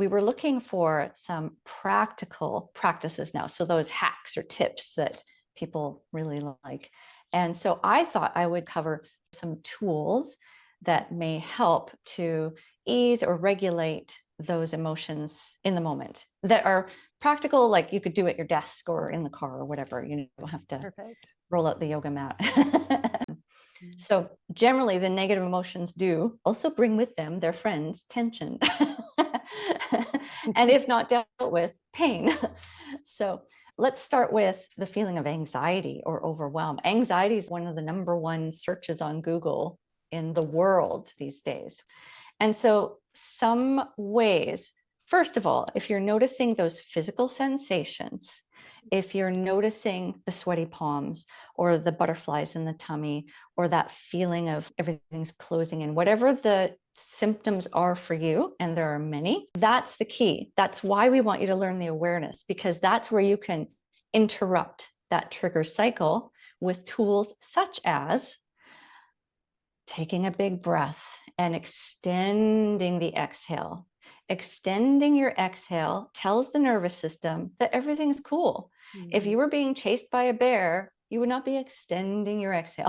we were looking for some practical practices now. So those hacks or tips that people really like. And so I thought I would cover some tools that may help to ease or regulate those emotions in the moment that are practical, like you could do at your desk or in the car or whatever. You don't have to Perfect. roll out the yoga mat. Mm. So generally, the negative emotions do also bring with them their friends, tension. And if not dealt with, pain. So let's start with the feeling of anxiety or overwhelm. Anxiety is one of the number one searches on Google in the world these days. And so, some ways, first of all, if you're noticing those physical sensations, if you're noticing the sweaty palms or the butterflies in the tummy or that feeling of everything's closing in, whatever the symptoms are for you, and there are many, that's the key. That's why we want you to learn the awareness, because that's where you can interrupt that trigger cycle with tools such as taking a big breath and extending the exhale. Extending your exhale tells the nervous system that everything's cool. If Mhm. you were being chased by a bear, you would not be extending your exhale.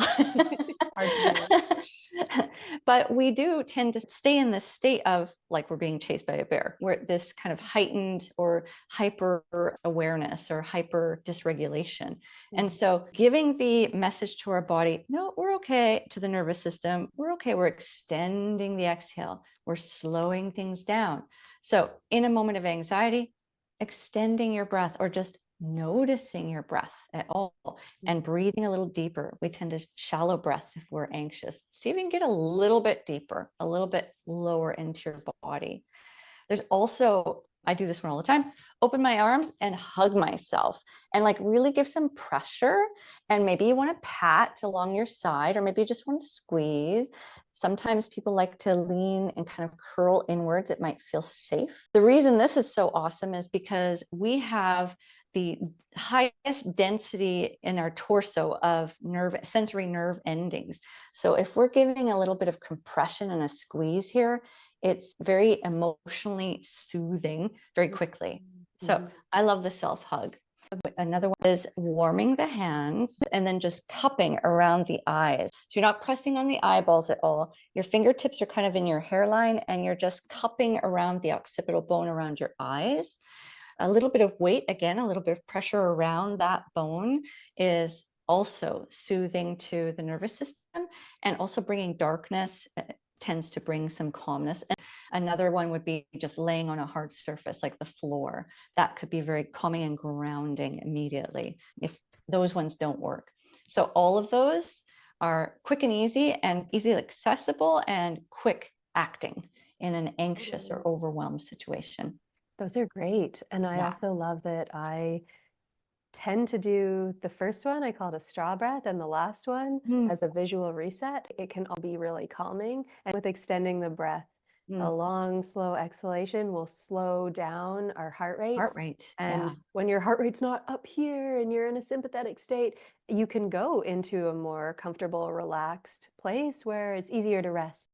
Hard to do. But we do tend to stay in this state of like we're being chased by a bear, where this kind of heightened or hyper awareness or hyper dysregulation. And Mhm. so giving the message to our body, no, we're okay, to the nervous system, we're okay, we're extending the exhale, we're slowing things down. So in a moment of anxiety, extending your breath or just noticing your breath at all and breathing a little deeper. We tend to shallow breath if we're anxious. See if you can get a little bit deeper, a little bit lower into your body. There's also, I do this one all the time, open my arms and hug myself and like really give some pressure. And maybe you want to pat along your side, or maybe you just want to squeeze. Sometimes people like to lean and kind of curl inwards. It might feel safe. The reason this is so awesome is because we have the highest density in our torso of sensory nerve endings. So if we're giving a little bit of compression and a squeeze here, it's very emotionally soothing very quickly. So Mhm. I love the self hug. Another one is warming the hands and then just cupping around the eyes. So you're not pressing on the eyeballs at all. Your fingertips are kind of in your hairline and you're just cupping around the occipital bone around your eyes. A little bit of weight, again, a little bit of pressure around that bone is also soothing to the nervous system and also bringing darkness. Tends to bring some calmness. And another one would be just laying on a hard surface like the floor. That could be very calming and grounding immediately if those ones don't work. So all of those are quick and easily accessible and quick acting in an anxious or Totally. overwhelmed situation. Those are great. And I Yeah. also love that I tend to do the first one, I call it a straw breath, and the last one Mm, as a visual reset. It can all be really calming. And with extending the breath, a mm. long, slow exhalation will slow down our heart Heart rates. rate. Yeah. And when your heart rate's not up here and you're in a sympathetic state, you can go into a more comfortable, relaxed place where it's easier to rest.